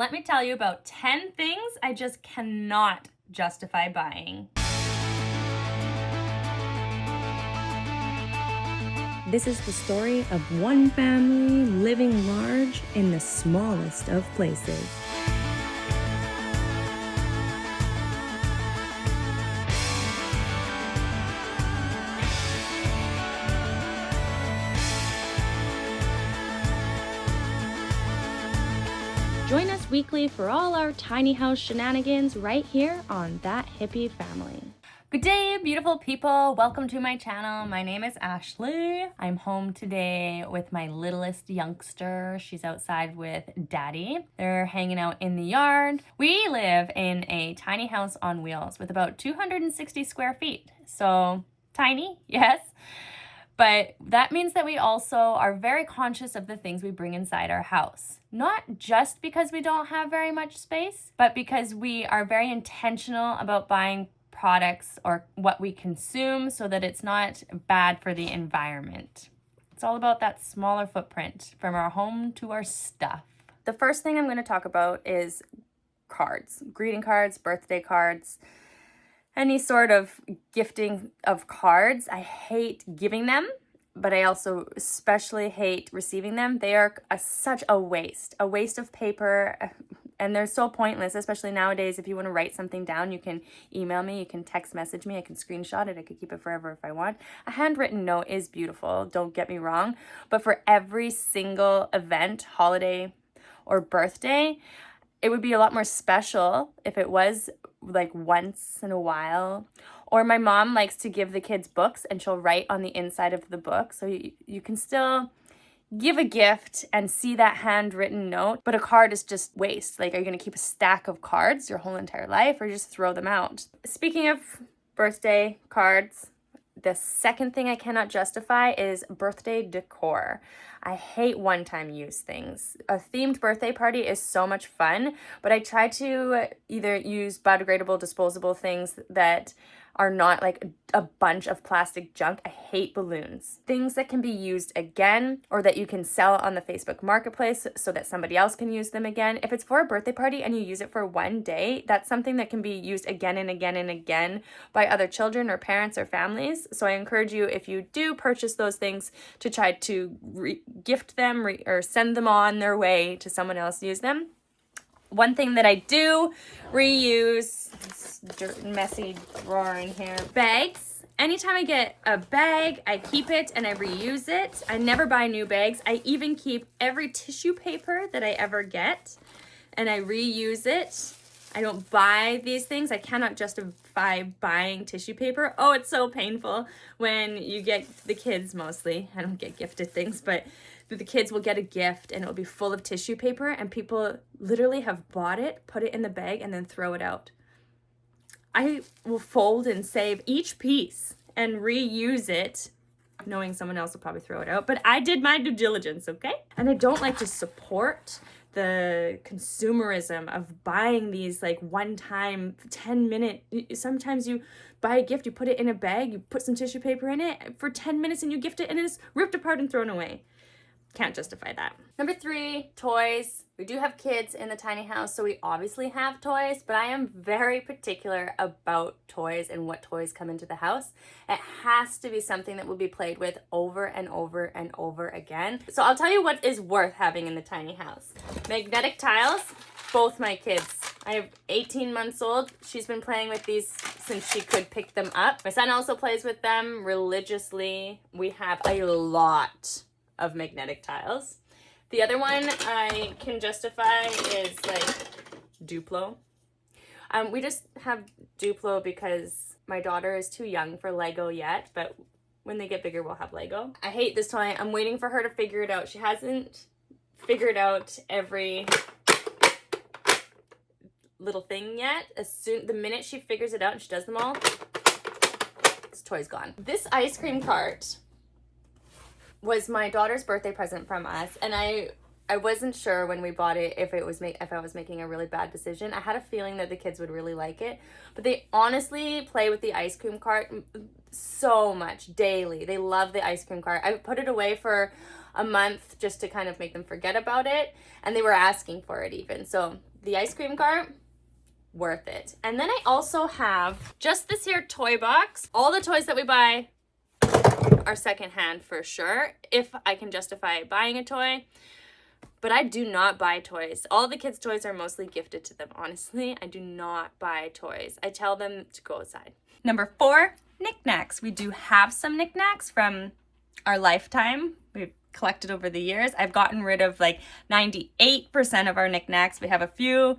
let me tell you about 10 things I just cannot justify buying. This is the story of one family living large in the smallest of places. Join us weekly for all our tiny house shenanigans right here on That Hippie Family. Good day, beautiful people. Welcome to my channel. My name is Ashley. I'm home today with my littlest youngster. She's outside with Daddy. They're hanging out in the yard. We live in a tiny house on wheels with about 260 square feet. So tiny, yes. But that means that we also are very conscious of the things we bring inside our house. Not just because we don't have very much space, but because we are very intentional about buying products or what we consume so that it's not bad for the environment. It's all about that smaller footprint from our home to our stuff. The first thing I'm going to talk about is cards, greeting cards, birthday cards, any sort of gifting of cards. I hate giving them, but I also especially hate receiving them. They are such a waste of paper, and they're so pointless, especially nowadays. If you want to write something down, you can email me, you can text message me, I can screenshot it, I could keep it forever if I want. A handwritten note is beautiful, don't get me wrong, but for every single event, holiday, or birthday, it would be a lot more special if it was like once in a while. Or my mom likes to give the kids books and she'll write on the inside of the book. So you can still give a gift and see that handwritten note, but a card is just waste. Like, are you going to keep a stack of cards your whole entire life or just throw them out? Speaking of birthday cards, the second thing I cannot justify is birthday decor. I hate one-time use things. A themed birthday party is so much fun, but I try to either use biodegradable, disposable things that are not like a bunch of plastic junk. I hate balloons. Things that can be used again or that you can sell on the Facebook Marketplace so that somebody else can use them again. If it's for a birthday party and you use it for one day, that's something that can be used again and again and again by other children or parents or families. So I encourage you, if you do purchase those things, to try to gift them or send them on their way to someone else to use them. One thing that I do reuse, this dirt and messy drawer in here, bags. Anytime I get a bag, I keep it and I reuse it. I never buy new bags. I even keep every tissue paper that I ever get and I reuse it. I don't buy these things. I cannot justify buying tissue paper. Oh, it's so painful when you get the kids mostly. I don't get gifted things, but the kids will get a gift and it will be full of tissue paper and people literally have bought it, put it in the bag, and then throw it out. I will fold and save each piece and reuse it, knowing someone else will probably throw it out. But I did my due diligence, okay? And I don't like to support the consumerism of buying these like one-time 10-minute, sometimes you buy a gift, you put it in a bag, you put some tissue paper in it for 10 minutes and you gift it and it's ripped apart and thrown away. Can't justify that. Number 3, toys. We do have kids in the tiny house, so we obviously have toys, but I am very particular about toys and what toys come into the house. It has to be something that will be played with over and over and over again. So I'll tell you what is worth having in the tiny house. Magnetic tiles, both my kids. I have 18 months old. She's been playing with these since she could pick them up. My son also plays with them religiously. We have a lot of magnetic tiles. The other one I can justify is like Duplo. We just have Duplo because my daughter is too young for Lego yet, but when they get bigger, we'll have Lego. I hate this toy. I'm waiting for her to figure it out. She hasn't figured out every little thing yet. The minute she figures it out and she does them all, this toy's gone. This ice cream cart was my daughter's birthday present from us, and I wasn't sure when we bought it if I was making a really bad decision. I had a feeling that the kids would really like it, but they honestly play with the ice cream cart so much daily. They love the ice cream cart. I put it away for a month just to kind of make them forget about it, and they were asking for it even. So the ice cream cart, worth it. And then I also have just this here toy box. All the toys that we buy are secondhand for sure, if I can justify buying a toy. But I do not buy toys. All the kids' toys are mostly gifted to them, honestly. I do not buy toys. I tell them to go outside. Number 4, knickknacks. We do have some knickknacks from our lifetime. We've collected over the years. I've gotten rid of like 98% of our knickknacks. We have a few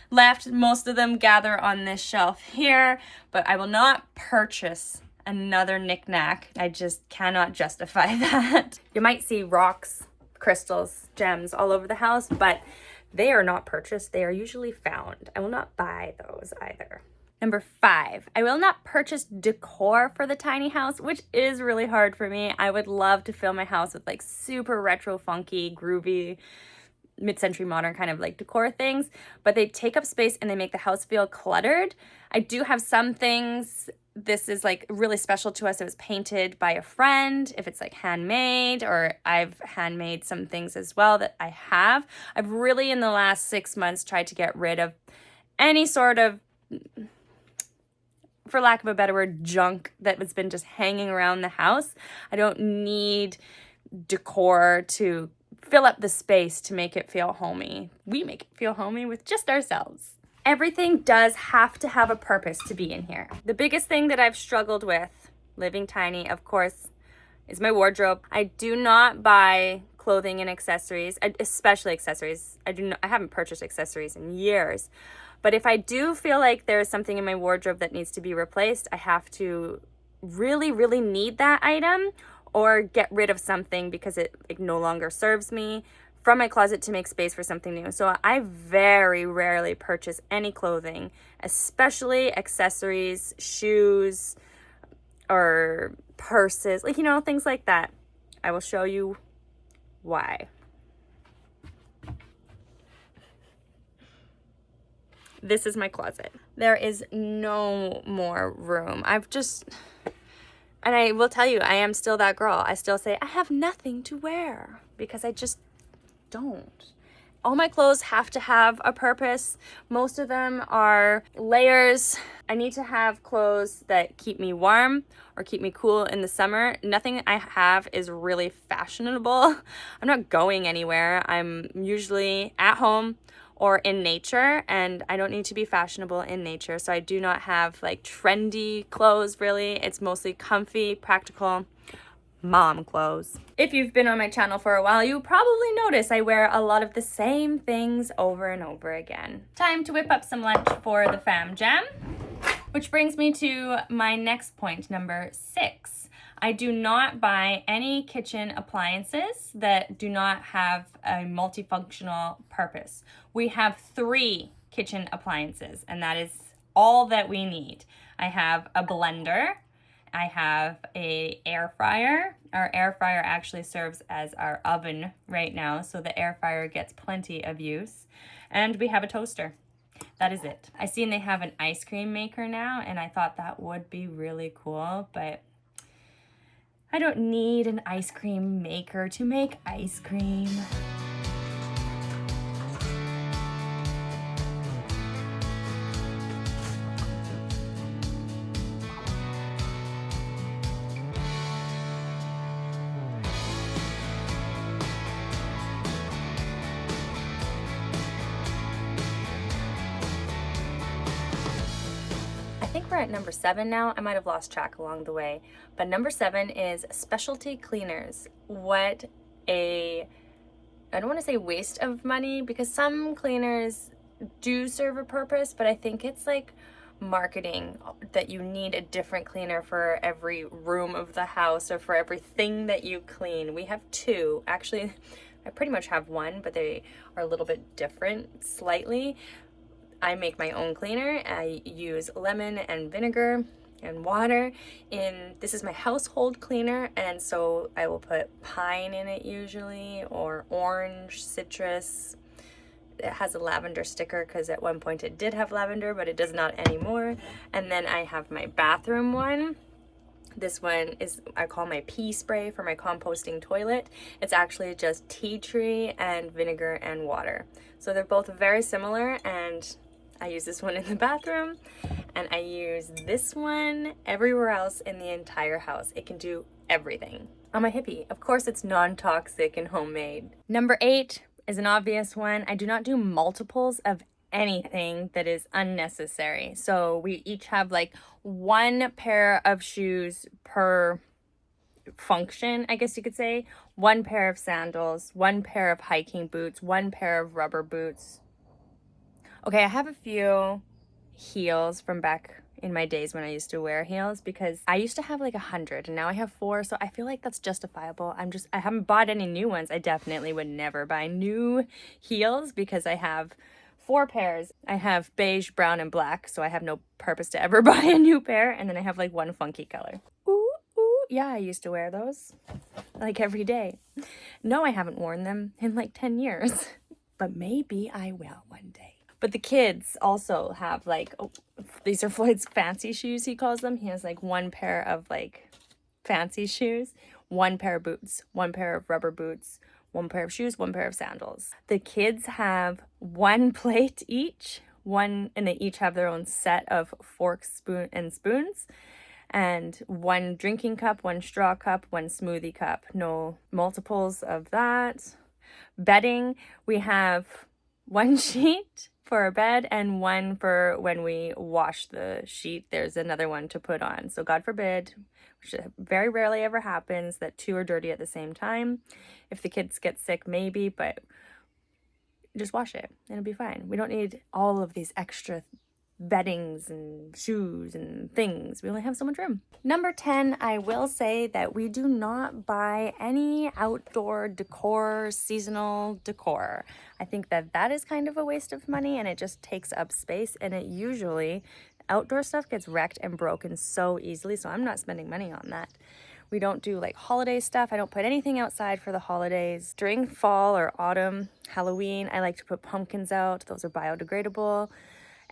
left. Most of them gather on this shelf here, but I will not purchase another knickknack. I just cannot justify that. You might see rocks, crystals, gems all over the house, but they are not purchased. They are usually found. I will not buy those either. Number 5, I will not purchase decor for the tiny house, which is really hard for me. I would love to fill my house with like super retro, funky, groovy, mid-century modern kind of like decor things, but they take up space and they make the house feel cluttered. I do have some things. This is like really special to us. It was painted by a friend, if it's like handmade, or I've handmade some things as well that I have. I've really in the last 6 months tried to get rid of any sort of, for lack of a better word, junk that has been just hanging around the house. I don't need decor to fill up the space to make it feel homey. We make it feel homey with just ourselves. Everything does have to have a purpose to be in here. The biggest thing that I've struggled with living tiny, of course, is my wardrobe. I do not buy clothing and accessories, especially accessories. I haven't purchased accessories in years. But if I do feel like there's something in my wardrobe that needs to be replaced, I have to really, really need that item or get rid of something because it like no longer serves me from my closet to make space for something new. So I very rarely purchase any clothing, especially accessories, shoes, or purses, like, you know, things like that. I will show you why. This is my closet. There is no more room. And I will tell you, I am still that girl. I still say, I have nothing to wear because I just don't. All my clothes have to have a purpose. Most of them are layers. I need to have clothes that keep me warm or keep me cool in the summer. Nothing I have is really fashionable. I'm not going anywhere. I'm usually at home or in nature, and I don't need to be fashionable in nature. So I do not have like trendy clothes really. It's mostly comfy, practical mom clothes. If you've been on my channel for a while, you probably notice I wear a lot of the same things over and over again. Time to whip up some lunch for the fam jam, which brings me to my next point, number 6. I do not buy any kitchen appliances that do not have a multifunctional purpose. We have 3 kitchen appliances, and that is all that we need. I have a blender. I have an air fryer. Our air fryer actually serves as our oven right now, so the air fryer gets plenty of use. And we have a toaster. That is it. I seen they have an ice cream maker now, and I thought that would be really cool, but I don't need an ice cream maker to make ice cream. I think we're at number 7 now. I might have lost track along the way, but number 7 is specialty cleaners. What I don't want to say waste of money, because some cleaners do serve a purpose, but I think it's like marketing that you need a different cleaner for every room of the house or for everything that you clean. We have 2. Actually, I pretty much have 1, but they are a little bit different slightly. I make my own cleaner. I use lemon and vinegar and water. This is my household cleaner, and so I will put pine in it usually, or orange, citrus. It has a lavender sticker because at one point it did have lavender, but it does not anymore. And then I have my bathroom one. This one is, I call my pea spray for my composting toilet. It's actually just tea tree and vinegar and water. So they're both very similar, and I use this one in the bathroom and I use this one everywhere else in the entire house. It can do everything. I'm a hippie. Of course it's non-toxic and homemade. Number 8 is an obvious one. I do not do multiples of anything that is unnecessary. So we each have like one pair of shoes per function, I guess you could say. One pair of sandals, one pair of hiking boots, one pair of rubber boots. Okay, I have a few heels from back in my days when I used to wear heels, because I used to have like 100 and now I have 4, so I feel like that's justifiable. I haven't bought any new ones. I definitely would never buy new heels because I have 4 pairs. I have beige, brown, and black, so I have no purpose to ever buy a new pair. And then I have like one funky color. Ooh, ooh, yeah, I used to wear those like every day. No, I haven't worn them in like 10 years, but maybe I will one day. But the kids also have like, oh, these are Floyd's fancy shoes, he calls them. He has like one pair of like fancy shoes, one pair of boots, one pair of rubber boots, one pair of shoes, one pair of sandals. The kids have one plate each, and they each have their own set of forks, spoons, and one drinking cup, one straw cup, one smoothie cup. No multiples of that. Bedding, we have one sheet for a bed and one for when we wash the sheet. There's another one to put on. So God forbid, which very rarely ever happens, that 2 are dirty at the same time. If the kids get sick, maybe, but just wash it and it'll be fine. We don't need all of these extra beddings and shoes and things. We only have so much room. Number 10, I will say that we do not buy any outdoor decor, seasonal decor. I think that that is kind of a waste of money, and it just takes up space, and it usually, outdoor stuff gets wrecked and broken so easily, so I'm not spending money on that. We don't do like holiday stuff. I don't put anything outside for the holidays. During fall or autumn, Halloween, I like to put pumpkins out. Those are biodegradable.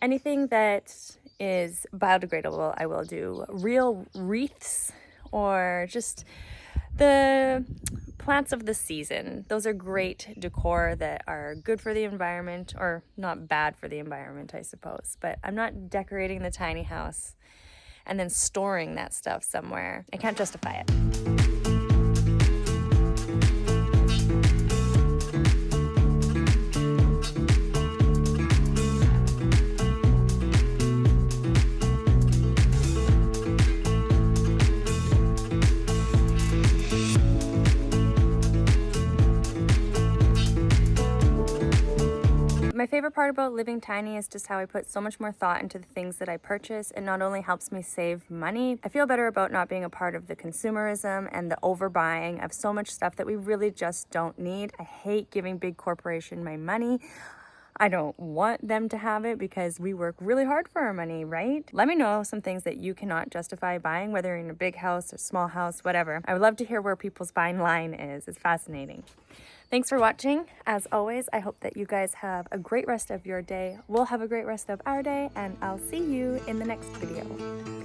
Anything that is biodegradable, I will do. Real wreaths or just the plants of the season. Those are great decor that are good for the environment, or not bad for the environment, I suppose. But I'm not decorating the tiny house and then storing that stuff somewhere. I can't justify it. My favorite part about living tiny is just how I put so much more thought into the things that I purchase. It not only helps me save money, I feel better about not being a part of the consumerism and the overbuying of so much stuff that we really just don't need. I hate giving big corporation my money. I don't want them to have it because we work really hard for our money, right? Let me know some things that you cannot justify buying, whether you're in a big house or small house, whatever. I would love to hear where people's buying line is. It's fascinating. Thanks for watching. As always, I hope that you guys have a great rest of your day. We'll have a great rest of our day, and I'll see you in the next video.